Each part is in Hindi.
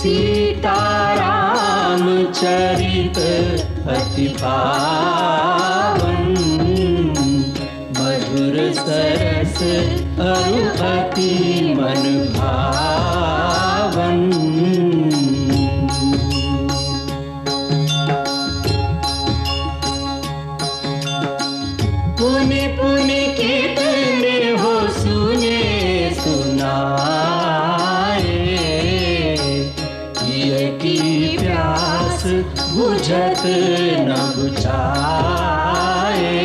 सीताराम चरित अति पावन, मधुर सरस अरु अति मन भावन। पुनि पुनि कितने हो सुने सुनाए, ये की प्यास बुझत न बुझाए।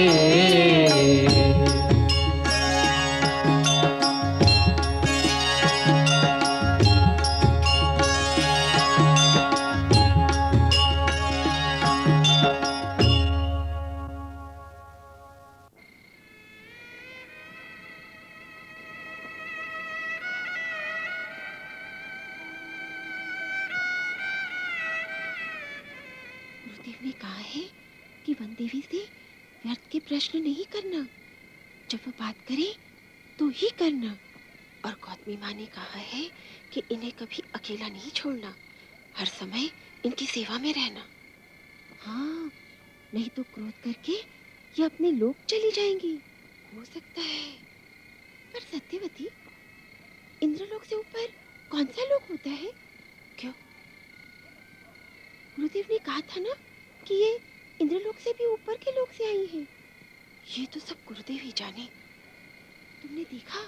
गुरुदेव ने कहा है कि वनदेवी से व्यर्थ के प्रश्न नहीं करना, जब वो बात करे तो ही करना। और गौतमी माँ ने कहा है कि इन्हें कभी अकेला नहीं छोड़ना, हर समय इनकी सेवा में रहना। हाँ, नहीं तो क्रोध करके ये अपने लोक चली जाएंगी, हो सकता है। पर सत्यवती, इंद्रलोक से ऊपर कौन सा लोक होता है? क्यों? गुरुदेव ने कहा था ना कि ये इंद्रलोक से भी ऊपर के लोक से आई हैं। ये तो सब गुरुदेव ही जाने। तुमने देखा,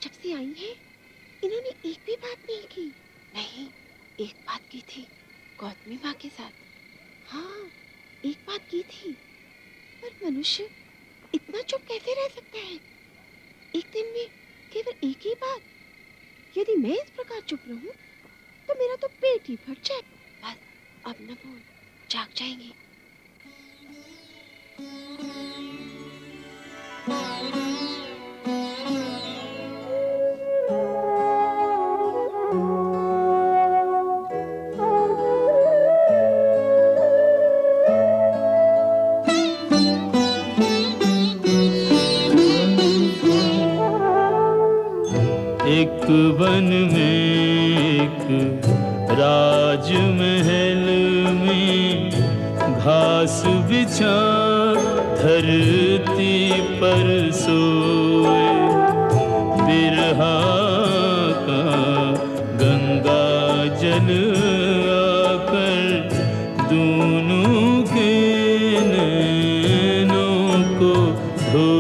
जब से आई हैं इन्होंने एक भी बात नहीं की। नहीं, एक बात की थी गौतमी माँ के साथ। हाँ, एक बात की थी। पर मनुष्य इतना चुप कैसे रह सकता है? एक दिन में केवल एक ही बात। यदि मैं इस प्रकार चुप रहूं तो मेरा तो पेट ही फट जाए। बस अब न बोल, जाग जाएंगे। एक वन में एक राजमहल में, घास बिछा धरती पर सोए, बिरहा का गंगा जल आकर दोनों के नैनों को धोए।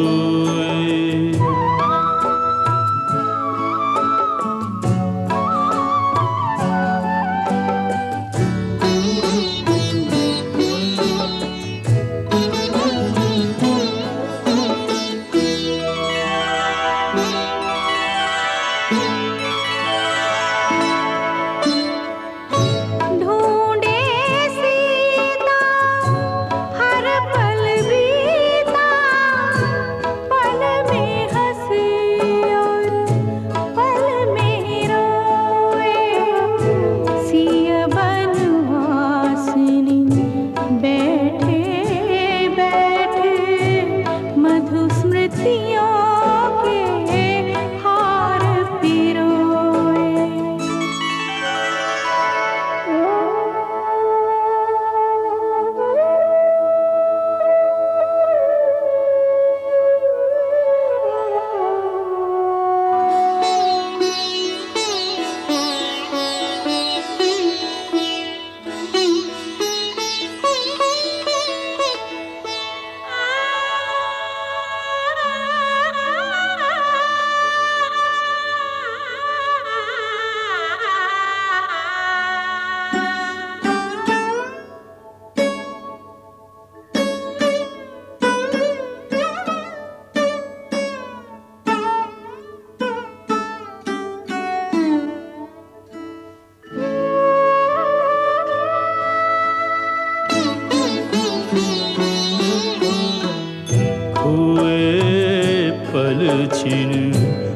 छिन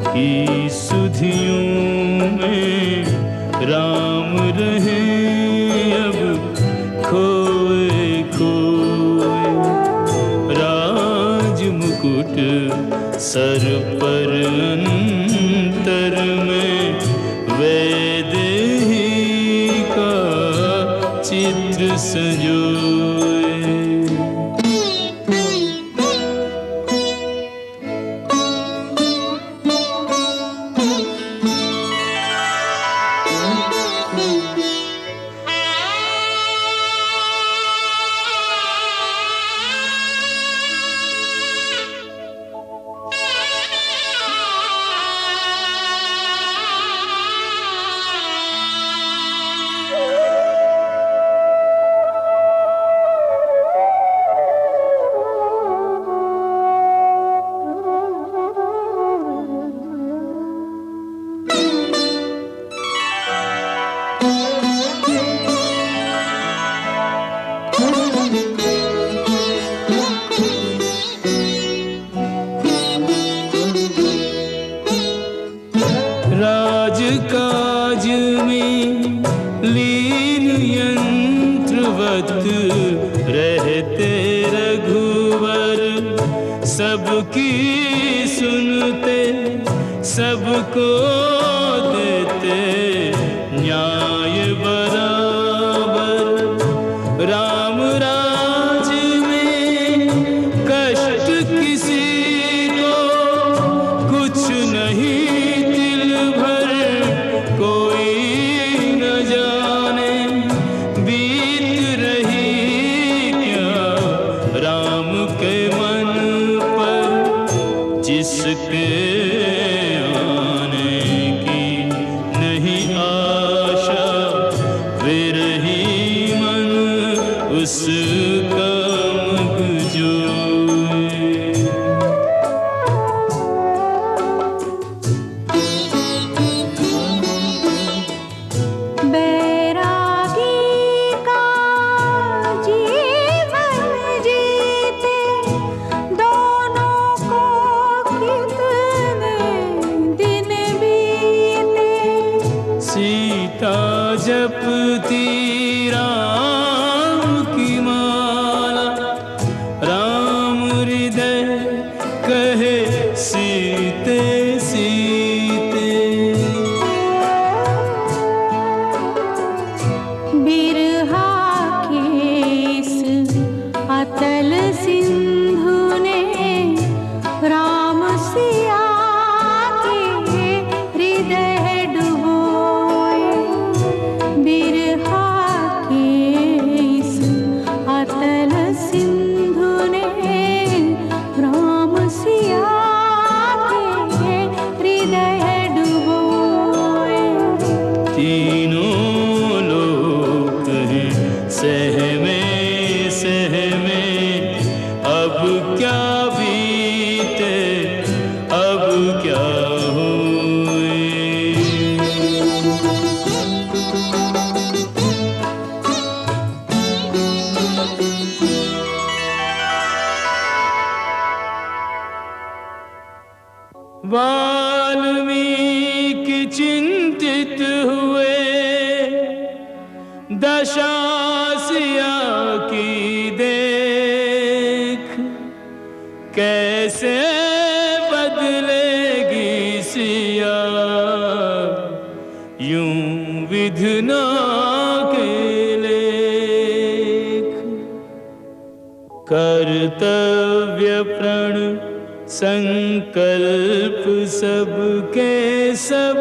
की सुधियों में राम रहे अब खोए खोए। राज मुकुट सर पर अंतर में वैदेही संजोए। राजकाज में लीन यंत्रवत रहते रघुवर, सबकी सुनते सबको देते न्याय बराबर। राम राज में कष्ट किसी को कुछ नहीं, तिल भर कोई न जाने बीत रही क्या राम के मन पर, जिसके आने की नहीं आशा, विरही मन उसका मगजोए। बैरागी का जीवन जीते दोनों को कितने दिन बीते। सीता जपती राम की माला, राम हृदय कहे सीते सीते। बिरहा के इस अतल सिंधु ने राम सिया के हृदय डुबोए। बिरहा के इस अतल सिंधु ने राम सिया के हृदय डुबोए। तीनों लोक हैं सहमे सहमे, अब क्या बीते अब क्या होए। वाल्मीकि चिंतित हुए, दशा सिया की देख, कैसे बदलेगी सिया यूं विधना के लेख। कर्तव्य प्रण संकल्प सबके सब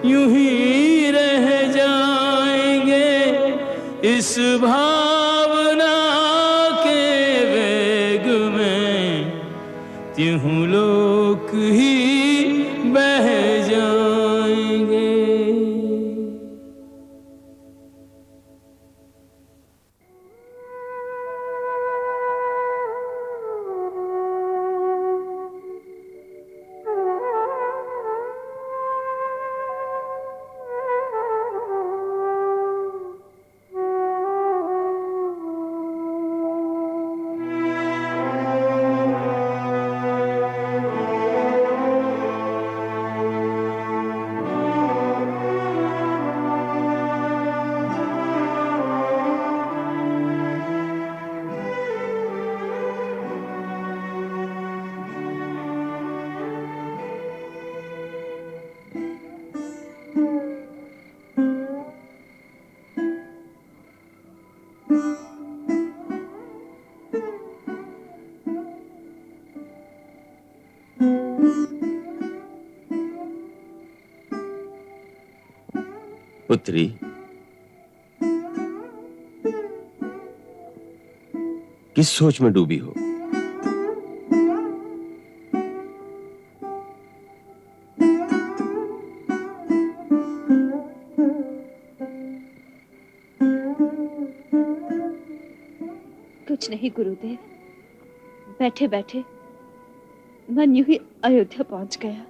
यूं ही रह जाएंगे, इस भावना के वेग में त्यों लोक ही बह जाएंगे। पुत्री, किस सोच में डूबी हो? कुछ नहीं गुरुदेव, बैठे बैठे मन यूं ही अयोध्या पहुंच गया।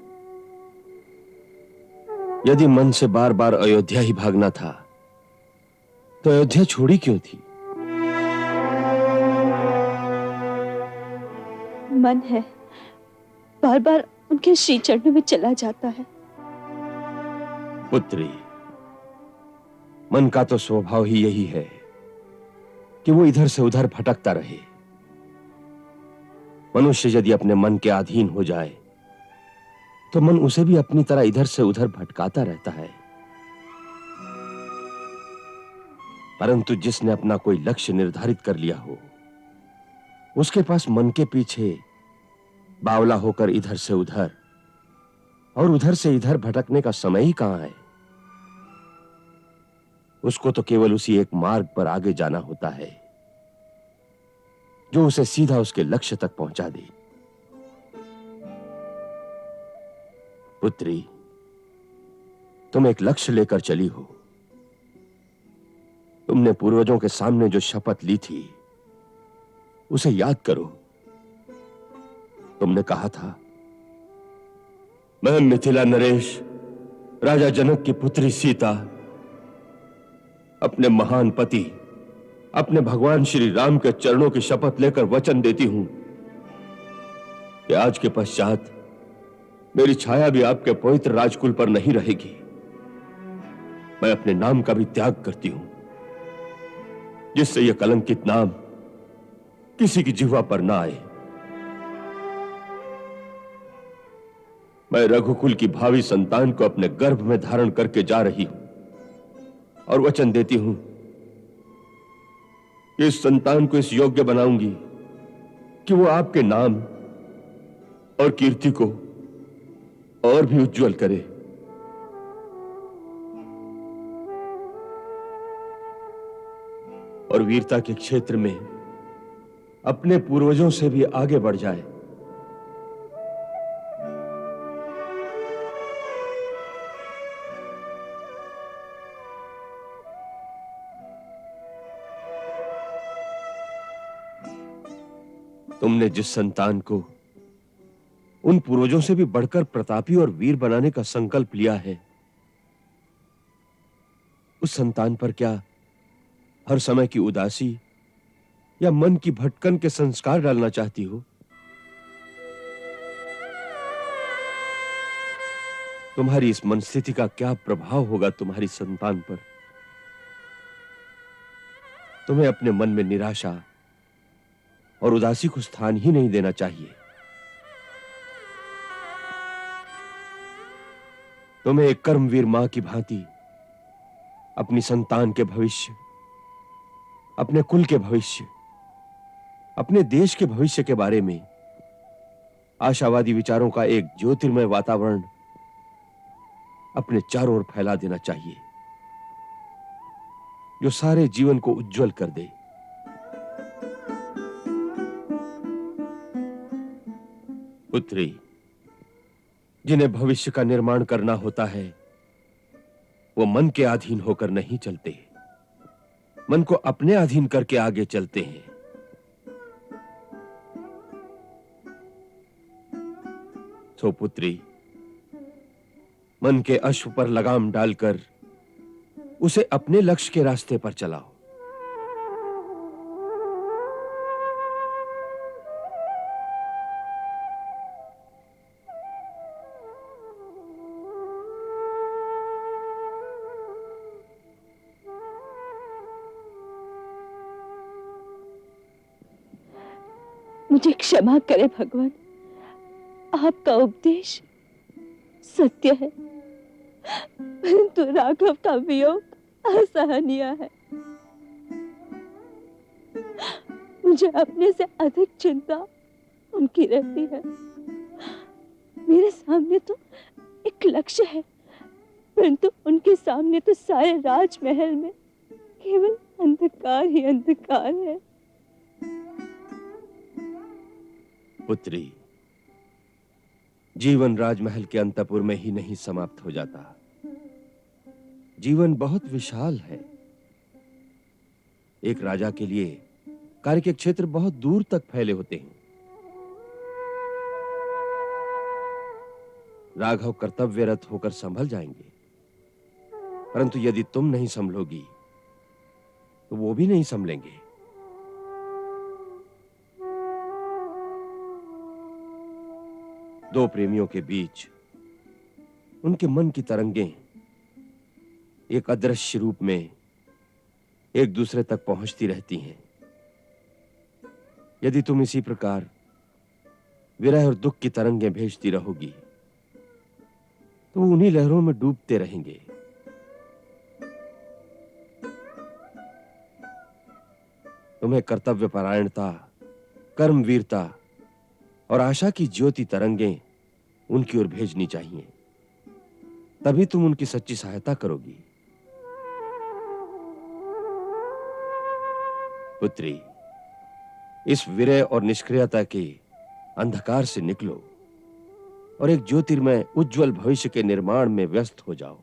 यदि मन से बार बार अयोध्या ही भागना था तो अयोध्या छोड़ी क्यों थी? मन है बार बार उनके श्री चरणों में चला जाता है। पुत्री, मन का तो स्वभाव ही यही है कि वो इधर से उधर भटकता रहे। मनुष्य यदि अपने मन के अधीन हो जाए तो मन उसे भी अपनी तरह इधर से उधर भटकाता रहता है। परंतु जिसने अपना कोई लक्ष्य निर्धारित कर लिया हो, उसके पास मन के पीछे बावला होकर इधर से उधर और उधर से इधर भटकने का समय ही कहां है। उसको तो केवल उसी एक मार्ग पर आगे जाना होता है जो उसे सीधा उसके लक्ष्य तक पहुंचा दे। पुत्री, तुम एक लक्ष्य लेकर चली हो। तुमने पूर्वजों के सामने जो शपथ ली थी उसे याद करो। तुमने कहा था, मैं मिथिला नरेश, राजा जनक की पुत्री सीता, अपने महान पति, अपने भगवान श्री राम के चरणों की शपथ लेकर वचन देती हूं कि आज के पश्चात मेरी छाया भी आपके पवित्र राजकुल पर नहीं रहेगी। मैं अपने नाम का भी त्याग करती हूं, जिससे यह कलंकित नाम किसी की जिह्वा पर ना आए। मैं रघुकुल की भावी संतान को अपने गर्भ में धारण करके जा रही हूं और वचन देती हूं कि इस संतान को इस योग्य बनाऊंगी कि वो आपके नाम और कीर्ति को और भी उज्जवल करे। और वीरता के क्षेत्र में अपने पूर्वजों से भी आगे बढ़ जाए। तुमने जिस संतान को उन पूर्वजों से भी बढ़कर प्रतापी और वीर बनाने का संकल्प लिया है, उस संतान पर क्या हर समय की उदासी या मन की भटकन के संस्कार डालना चाहती हो? तुम्हारी इस मन स्थिति का क्या प्रभाव होगा तुम्हारी संतान पर? तुम्हें अपने मन में निराशा और उदासी को स्थान ही नहीं देना चाहिए। तुम्हें एक कर्मवीर मां की भांति अपनी संतान के भविष्य, अपने कुल के भविष्य, अपने देश के भविष्य के बारे में आशावादी विचारों का एक ज्योतिर्मय वातावरण अपने चारों ओर फैला देना चाहिए, जो सारे जीवन को उज्जवल कर दे। पुत्री, जिन्हें भविष्य का निर्माण करना होता है वो मन के अधीन होकर नहीं चलते, मन को अपने अधीन करके आगे चलते हैं। तो पुत्री, मन के अश्व पर लगाम डालकर उसे अपने लक्ष्य के रास्ते पर चलाओ। मुझे क्षमा करे भगवान, आपका उपदेश सत्य है, परंतु राघव का वियोग असहनीय है। मुझे अपने से अधिक चिंता उनकी रहती है। मेरे सामने तो एक लक्ष्य है, परंतु उनके सामने तो सारे राजमहल में केवल अंधकार ही अंधकार है। पुत्री, जीवन राजमहल के अंतपुर में ही नहीं समाप्त हो जाता। जीवन बहुत विशाल है। एक राजा के लिए कार्य के क्षेत्र बहुत दूर तक फैले होते हैं। राघव कर्तव्यरत होकर संभल जाएंगे, परंतु यदि तुम नहीं संभलोगी तो वो भी नहीं संभलेंगे। दो प्रेमियों के बीच उनके मन की तरंगें एक अदृश्य रूप में एक दूसरे तक पहुंचती रहती हैं। यदि तुम इसी प्रकार विरह और दुख की तरंगें भेजती रहोगी तो वो उन्हीं लहरों में डूबते रहेंगे। तुम्हें कर्तव्यपरायणता, कर्मवीरता और आशा की ज्योति तरंगें उनकी ओर भेजनी चाहिए, तभी तुम उनकी सच्ची सहायता करोगी। पुत्री, इस विरह और निष्क्रियता के अंधकार से निकलो और एक ज्योतिर्मय उज्जवल भविष्य के निर्माण में व्यस्त हो जाओ।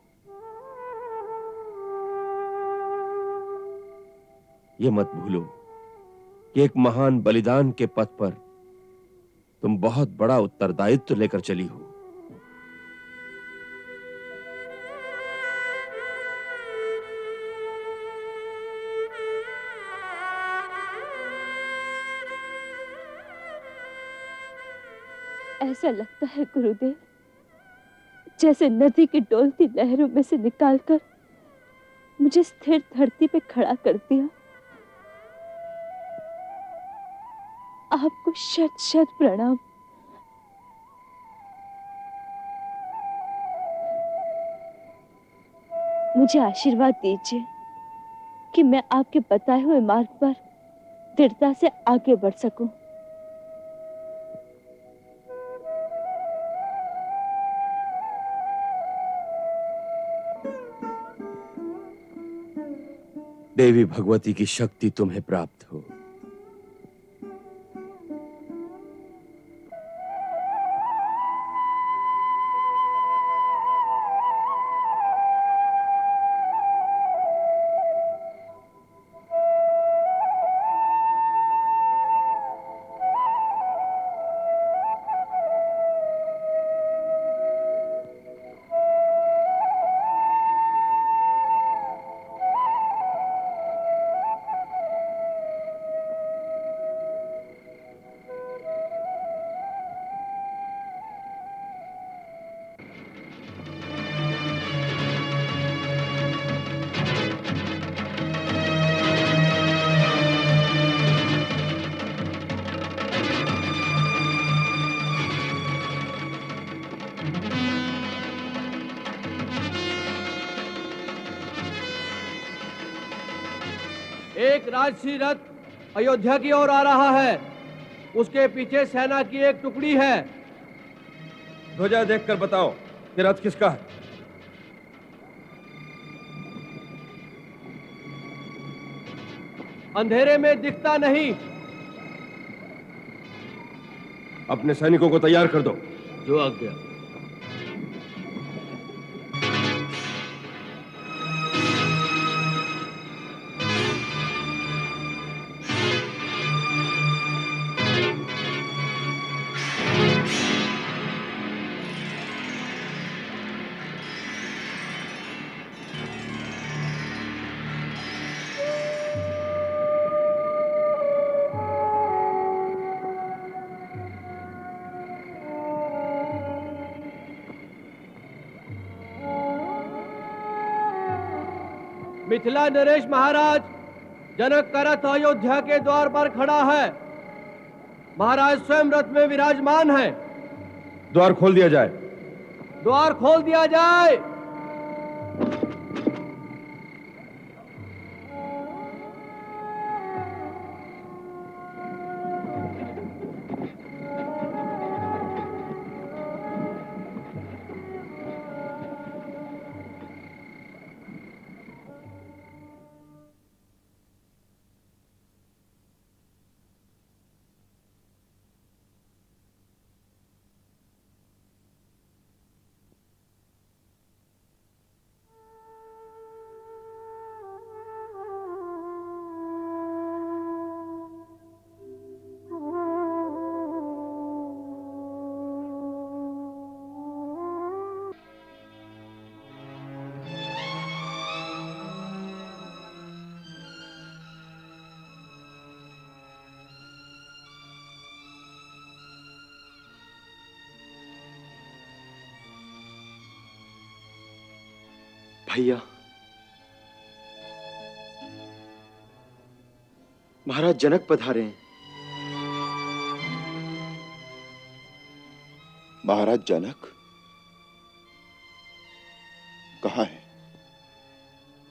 यह मत भूलो कि एक महान बलिदान के पथ पर तुम बहुत बड़ा उत्तरदायित्व लेकर चली हो। ऐसा लगता है गुरुदेव, जैसे नदी की डोलती लहरों में से निकालकर मुझे स्थिर धरती पे खड़ा कर दिया। आपको शत शत प्रणाम। मुझे आशीर्वाद दीजिए कि मैं आपके बताए हुए मार्ग पर दृढ़ता से आगे बढ़ सकूं। देवी भगवती की शक्ति तुम्हें प्राप्त हो। एक राजसी रथ अयोध्या की ओर आ रहा है। उसके पीछे सेना की एक टुकड़ी है। ध्वजा देखकर बताओ कि रथ किसका है। अंधेरे में दिखता नहीं। अपने सैनिकों को तैयार कर दो। जो आज्ञा। मिथिला नरेश महाराज, जनक का रथ अयोध्या के द्वार पर खड़ा है। महाराज स्वयं रथ में विराजमान है। द्वार खोल दिया जाए। द्वार खोल दिया जाए। भैया, महाराज जनक पधारे हैं। महाराज जनक कहाँ है?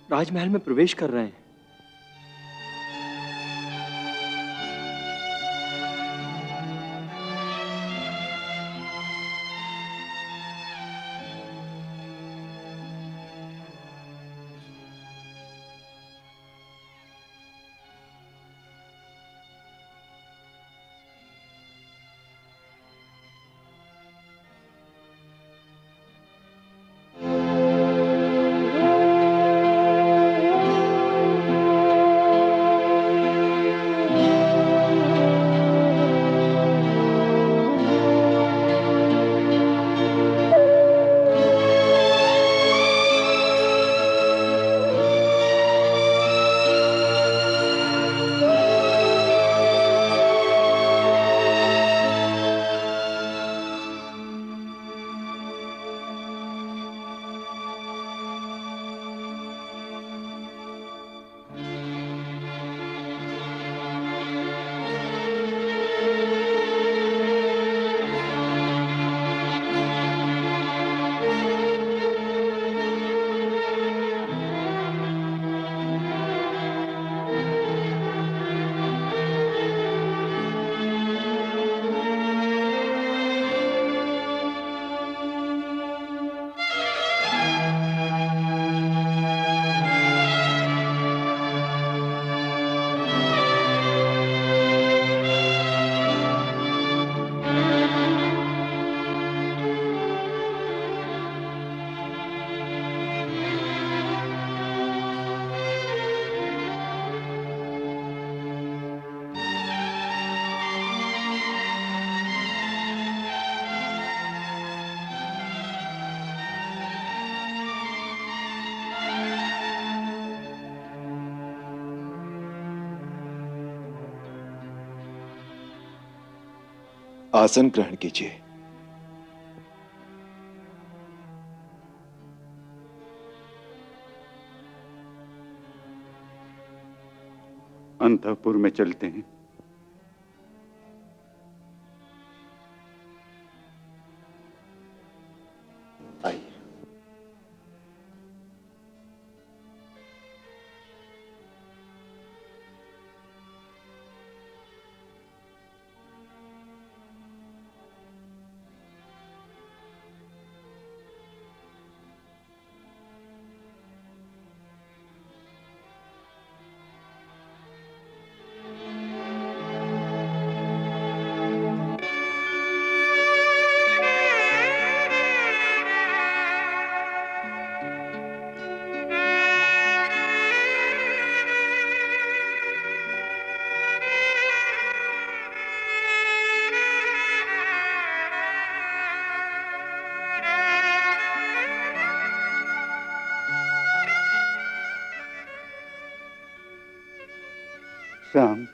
राजमहल में प्रवेश कर रहे हैं। आसन ग्रहण कीजिए। अंतःपुर में चलते हैं। आइए। श्याम,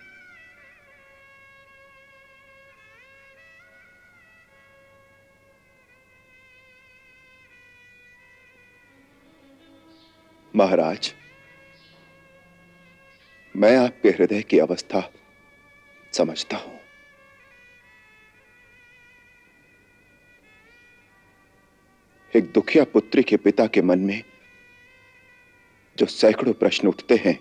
महाराज, मैं आपके हृदय की अवस्था समझता हूं। एक दुखिया पुत्री के पिता के मन में जो सैकड़ों प्रश्न उठते हैं,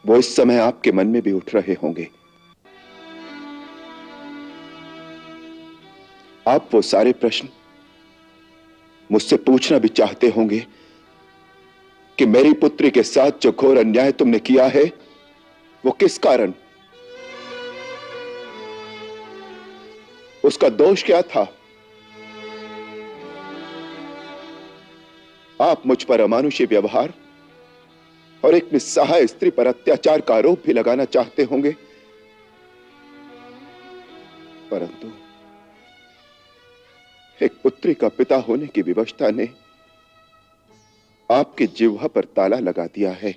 वो इस समय आपके मन में भी उठ रहे होंगे। आप वो सारे प्रश्न मुझसे पूछना भी चाहते होंगे कि मेरी पुत्री के साथ जो घोर अन्याय तुमने किया है, वो किस कारण, उसका दोष क्या था? आप मुझ पर अमानुषी व्यवहार और एक निस्सहाय स्त्री पर अत्याचार का आरोप भी लगाना चाहते होंगे, परंतु एक पुत्री का पिता होने की विवशता ने आपकी जिह्वा पर ताला लगा दिया है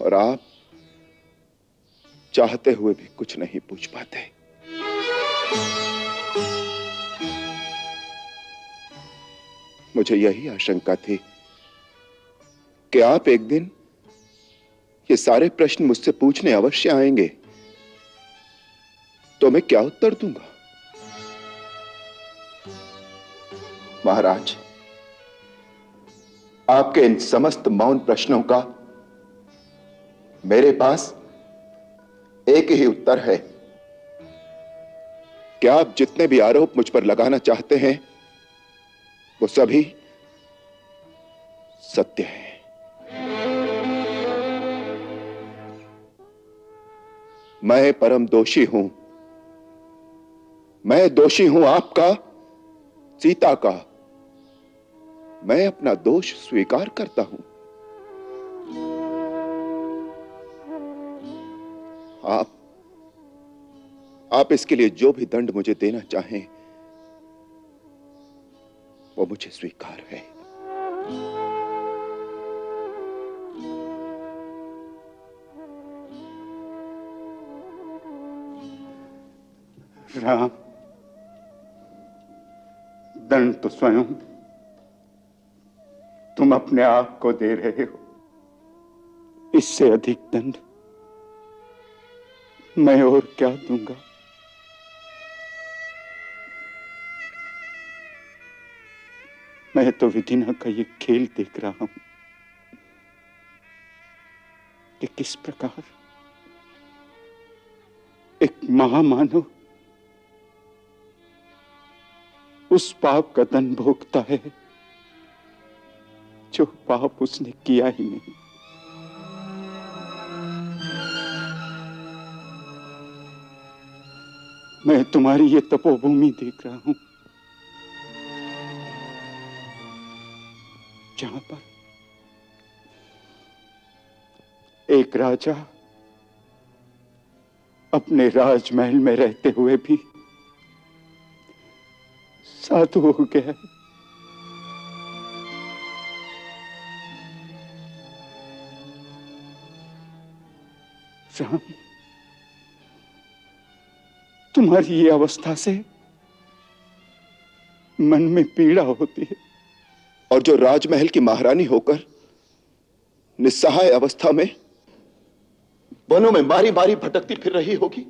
और आप चाहते हुए भी कुछ नहीं पूछ पाते। मुझे यही आशंका थी कि आप एक दिन ये सारे प्रश्न मुझसे पूछने अवश्य आएंगे, तो मैं क्या उत्तर दूंगा? महाराज, आपके इन समस्त मौन प्रश्नों का मेरे पास एक ही उत्तर है कि आप जितने भी आरोप मुझ पर लगाना चाहते हैं वो सभी सत्य है। मैं परम दोषी हूं। मैं दोषी हूं आपका, सीता का। मैं अपना दोष स्वीकार करता हूं। आप इसके लिए जो भी दंड मुझे देना चाहें वो मुझे स्वीकार है। राम, दंड तो स्वयं तुम अपने आप को दे रहे हो। इससे अधिक दंड मैं और क्या दूंगा? मैं तो विधिना का ये खेल देख रहा हूं कि किस प्रकार एक महामानव उस पाप का दंड भोगता है जो पाप उसने किया ही नहीं। मैं तुम्हारी ये तपोभूमि देख रहा हूं जहां पर एक राजा अपने राजमहल में रहते हुए भी साधु हो गया है। राम, तुम्हारी ये अवस्था से मन में पीड़ा होती है। और जो राजमहल की महारानी होकर निस्सहाय अवस्था में वनों में मारी मारी भटकती फिर रही होगी,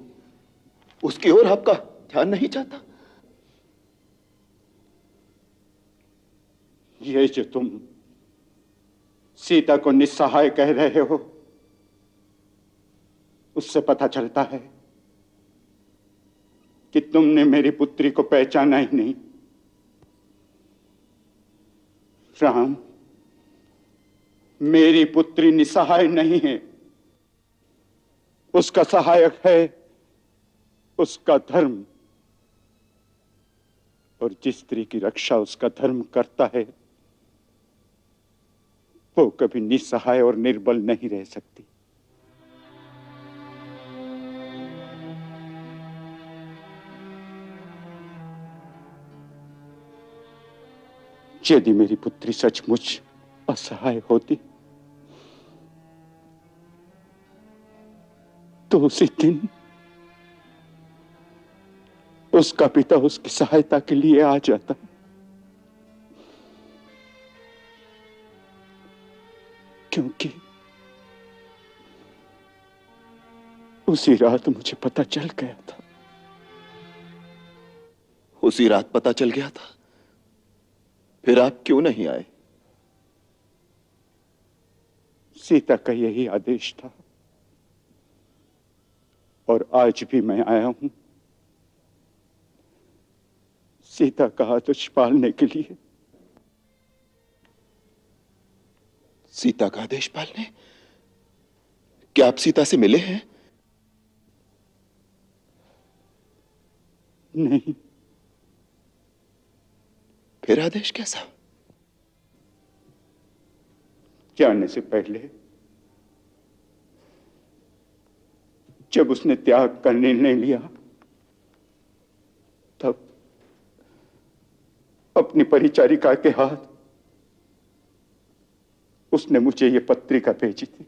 उसकी ओर आपका ध्यान नहीं जाता? ये जो तुम सीता को निस्सहाय कह रहे हो, उससे पता चलता है कि तुमने मेरी पुत्री को पहचाना ही नहीं। राम, मेरी पुत्री निसहाय नहीं है, उसका सहायक है उसका धर्म। और जिस स्त्री की रक्षा उसका धर्म करता है वो कभी निसहाय और निर्बल नहीं रह सकती। यदि मेरी पुत्री सचमुच असहाय होती तो उसी दिन उसका पिता उसकी सहायता के लिए आ जाता। क्योंकि उसी रात मुझे पता चल गया था। उसी रात पता चल गया था? फिर आप क्यों नहीं आए? सीता का यही आदेश था और आज भी मैं आया हूं सीता का आदेश पालने के लिए। सीता का आदेश पालने? क्या आप सीता से मिले हैं? नहीं। फिर आदेश कैसा? जाने से पहले जब उसने त्याग का निर्णय लिया तब अपनी परिचारिका के हाथ उसने मुझे ये पत्रिका भेजी थी।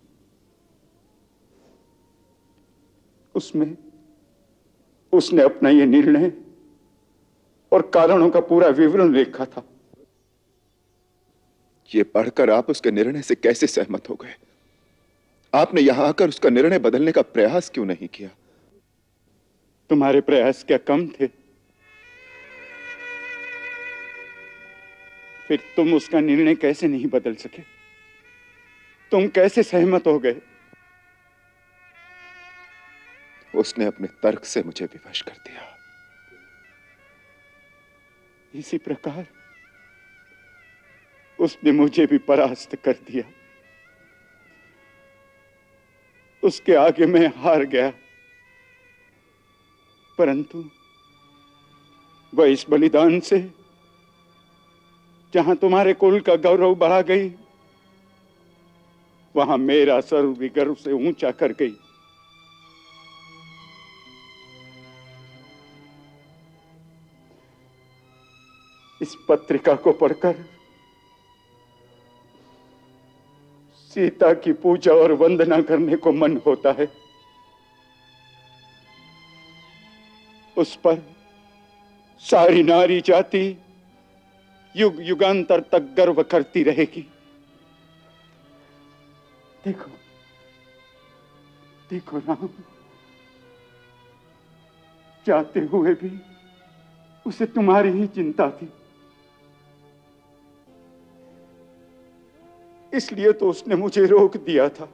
उसमें उसने अपना ये निर्णय और कारणों का पूरा विवरण लिखा था। ये पढ़कर आप उसके निर्णय से कैसे सहमत हो गए? आपने यहां आकर उसका निर्णय बदलने का प्रयास क्यों नहीं किया? तुम्हारे प्रयास क्या कम थे? फिर तुम उसका निर्णय कैसे नहीं बदल सके? तुम कैसे सहमत हो गए? उसने अपने तर्क से मुझे विवश कर दिया। इसी प्रकार उसने मुझे भी परास्त कर दिया। उसके आगे मैं हार गया, परंतु वह इस बलिदान से जहां तुम्हारे कुल का गौरव बढ़ा गई, वहां मेरा सर्व भी गर्व से ऊंचा कर गई। इस पत्रिका को पढ़कर सीता की पूजा और वंदना करने को मन होता है। उस पर सारी नारी जाति युग युगांतर तक गर्व करती रहेगी। देखो देखो राम, जाते हुए भी उसे तुम्हारी ही चिंता थी, इसलिए तो उसने मुझे रोक दिया था।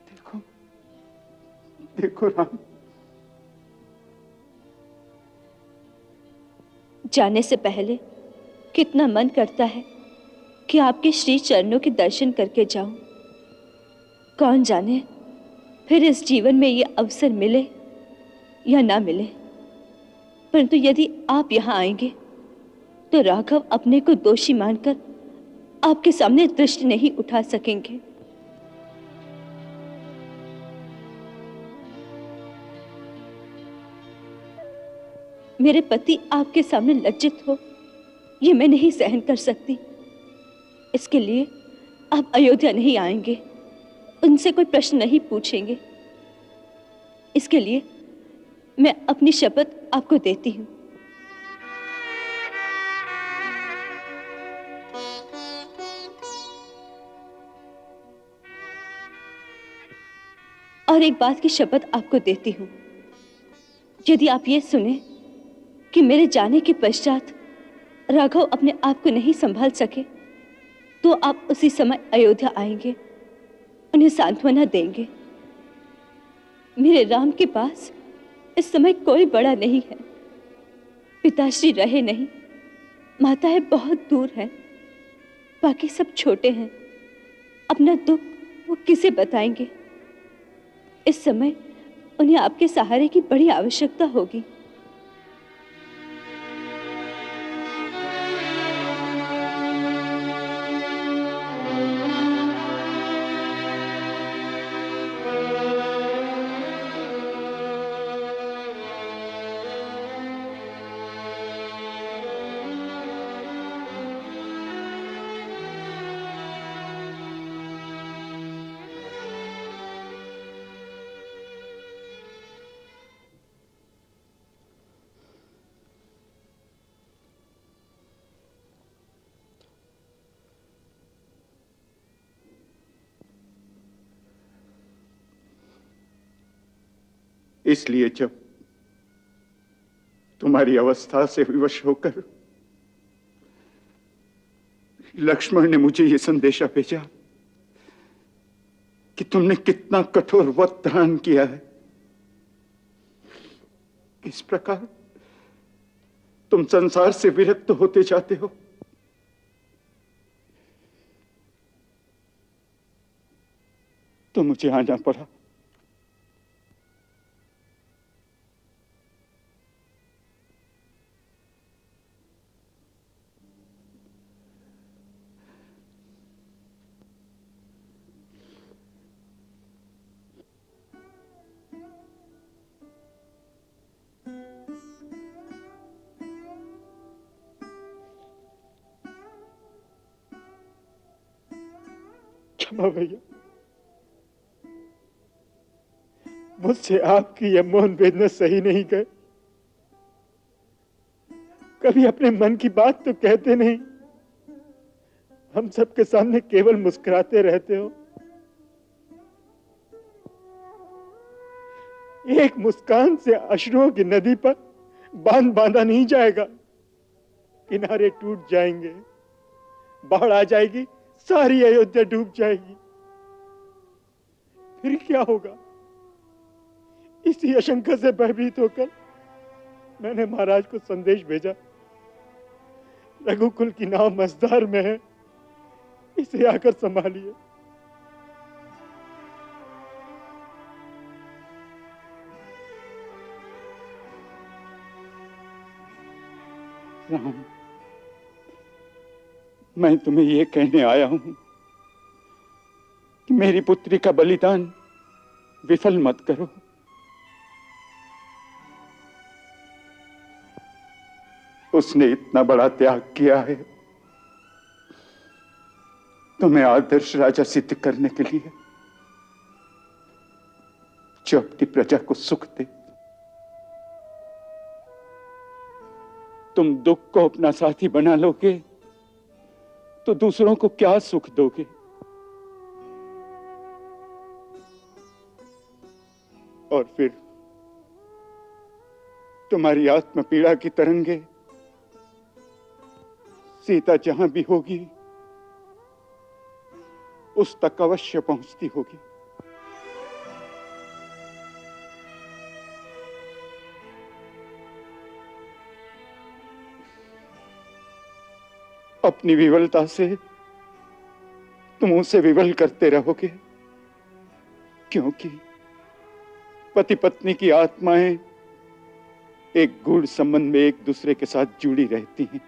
देखो देखो राम। जाने से पहले कितना मन करता है कि आपके श्री चरणों के दर्शन करके जाऊं। कौन जाने फिर इस जीवन में ये अवसर मिले या ना मिले, परंतु यदि आप यहाँ आएंगे तो राघव अपने को दोषी मानकर आपके सामने दृष्टि नहीं उठा सकेंगे। मेरे पति आपके सामने लज्जित हो, ये मैं नहीं सहन कर सकती। इसके लिए आप अयोध्या नहीं आएंगे, उनसे कोई प्रश्न नहीं पूछेंगे। इसके लिए मैं अपनी शपथ आपको देती हूँ। और एक बात की शपथ आपको देती हूँ, यदि आप ये सुने कि मेरे जाने के पश्चात राघव अपने आप को नहीं संभाल सके, तो आप उसी समय अयोध्या आएंगे, उन्हें सांत्वना देंगे। मेरे राम के पास इस समय कोई बड़ा नहीं है, पिताश्री रहे नहीं, माताएं बहुत दूर हैं, बाकी सब छोटे हैं। अपना दुख वो किसे बताएंगे? इस समय उन्हें आपके सहारे की बड़ी आवश्यकता होगी। इसलिए जब तुम्हारी अवस्था से विवश होकर लक्ष्मण ने मुझे यह संदेशा भेजा कि तुमने कितना कठोर व्रत धारण किया है, किस प्रकार तुम संसार से विरक्त होते जाते हो, तो मुझे आना पड़ा। क्षमा भैया, मुझसे आपकी यह मौन वेदना सही नहीं गए। कभी अपने मन की बात तो कहते नहीं, हम सबके सामने केवल मुस्कुराते रहते हो। एक मुस्कान से अश्रुओं की नदी पर बांध बांधा नहीं जाएगा। किनारे टूट जाएंगे, बाढ़ आ जाएगी, सारी अयोध्या डूब जाएगी। फिर क्या होगा? इसी आशंका से भयभीत होकर मैंने महाराज को संदेश भेजा, रघुकुल की नाव मझधार में है, इसे आकर संभालिए। राम, मैं तुम्हें यह कहने आया हूं कि मेरी पुत्री का बलिदान विफल मत करो। उसने इतना बड़ा त्याग किया है तुम्हें आदर्श राजा सिद्ध करने के लिए, जो अपनी प्रजा को सुख दे। तुम दुख को अपना साथी बना लोगे तो दूसरों को क्या सुख दोगे? और फिर तुम्हारी आत्म पीड़ा की तरंगे सीता जहां भी होगी उस तक अवश्य पहुंचती होगी। अपनी विवलता से तुम उसे विवल करते रहोगे, क्योंकि पति पत्नी की आत्माएं एक गूढ़ संबंध में एक दूसरे के साथ जुड़ी रहती हैं।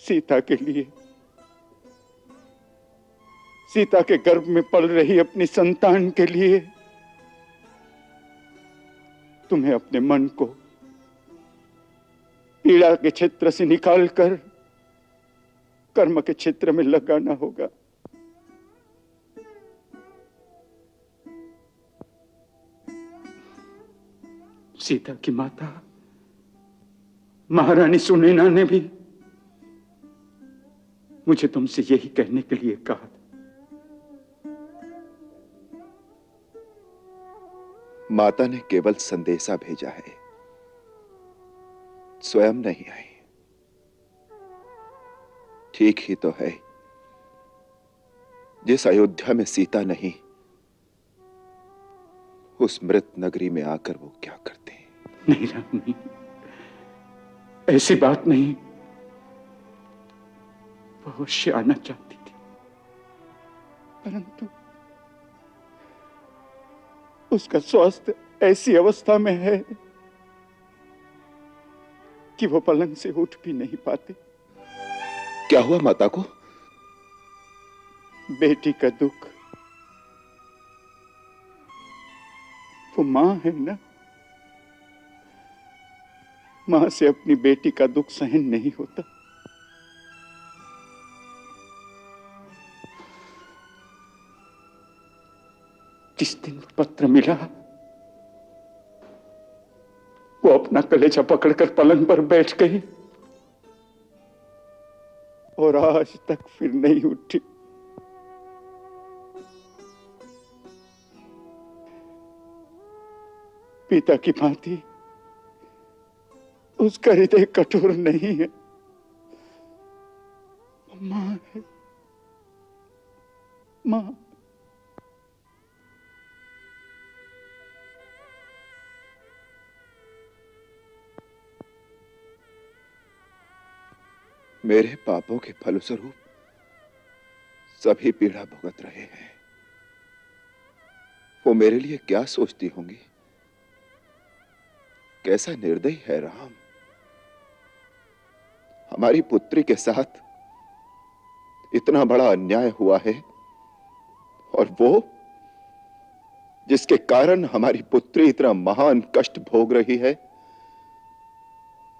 सीता के लिए, सीता के गर्भ में पल रही अपनी संतान के लिए तुम्हें अपने मन को पीड़ा के क्षेत्र से निकालकर कर्म के क्षेत्र में लगाना होगा। सीता की माता महारानी सुनैना ने भी मुझे तुमसे यही कहने के लिए कहा। माता ने केवल संदेशा भेजा है, स्वयं नहीं आई। ठीक ही तो है, जिस अयोध्या में सीता नहीं, उस मृत नगरी में आकर वो क्या करते हैं? नहीं राम, नहीं, ऐसी बात नहीं। वो अवश्य आना चाहती थी, परंतु उसका स्वास्थ्य ऐसी अवस्था में है कि वो पलंग से उठ भी नहीं पाते। क्या हुआ माता को? बेटी का दुख। वो मां है ना, मां से अपनी बेटी का दुख सहन नहीं होता। जिस दिन पत्र मिला, वो अपना कलेजा पकड़कर पलंग पर बैठ गई और आज तक फिर नहीं उठी। पिता की भांति उसका हृदय कठोर नहीं है, मां है, मां। मेरे पापों के फलस्वरूप सभी पीड़ा भुगत रहे हैं। वो मेरे लिए क्या सोचती होंगी? कैसा निर्दयी है राम। हमारी पुत्री के साथ इतना बड़ा अन्याय हुआ है, और वो जिसके कारण हमारी पुत्री इतना महान कष्ट भोग रही है,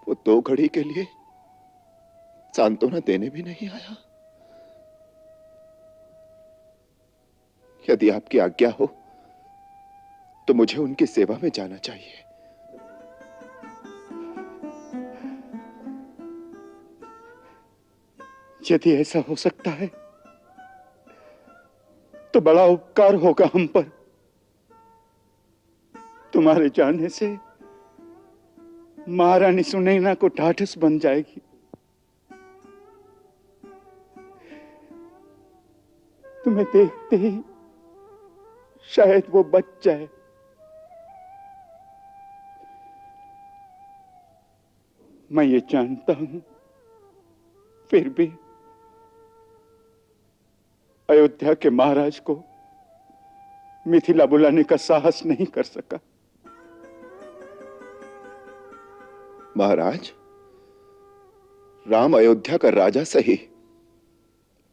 वो 2 घड़ी के लिए सांत्वना देने भी नहीं आया। यदि आपकी आज्ञा हो तो मुझे उनकी सेवा में जाना चाहिए। यदि ऐसा हो सकता है तो बड़ा उपकार होगा हम पर। तुम्हारे जाने से महारानी सुनैना को ढाढ़स बन जाएगी। तुम्हें देखते ही शायद वो बच जाए। मैं ये जानता हूं, फिर भी अयोध्या के महाराज को मिथिला बुलाने का साहस नहीं कर सका। महाराज, राम अयोध्या का राजा सही,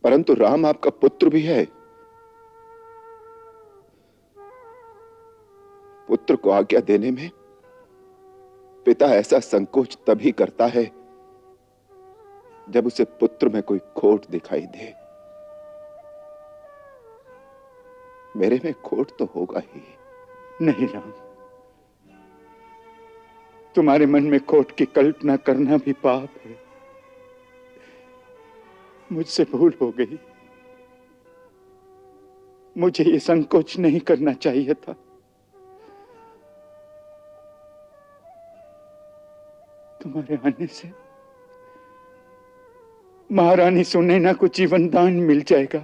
परंतु राम आपका पुत्र भी है। पुत्र को आज्ञा देने में पिता ऐसा संकोच तभी करता है जब उसे पुत्र में कोई खोट दिखाई दे। मेरे में खोट तो होगा ही। नहीं राम, तुम्हारे मन में खोट की कल्पना करना भी पाप है। मुझसे भूल हो गई। मुझे ये संकोच नहीं करना चाहिए था। तुम्हारे आने से महारानी सुनैना को जीवन दान मिल जाएगा।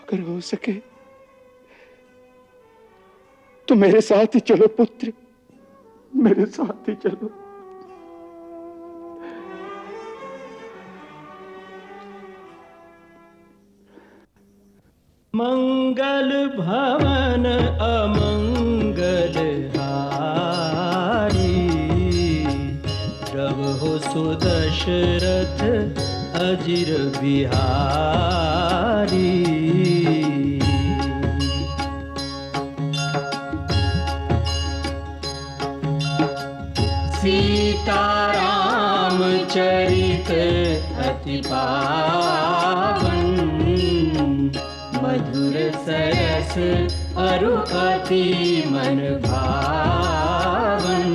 अगर हो सके तो मेरे साथ ही चलो पुत्र, मेरे साथ ही चलो। मंगल भवन अमंगल हारी, प्रभु सुदशरथ अजिर बिहारी। सीताराम चरित अति पावन, मधुर सरस अरु अति मन भावन।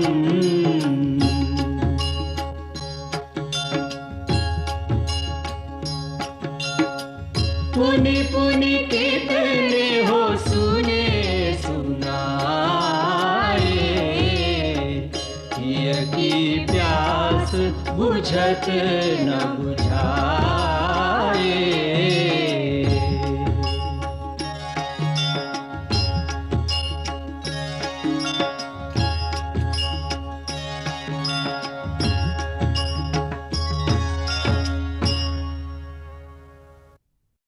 पुनि पुनि कितने हो सुने सुनाए, की प्यास बुझत न बुझाए।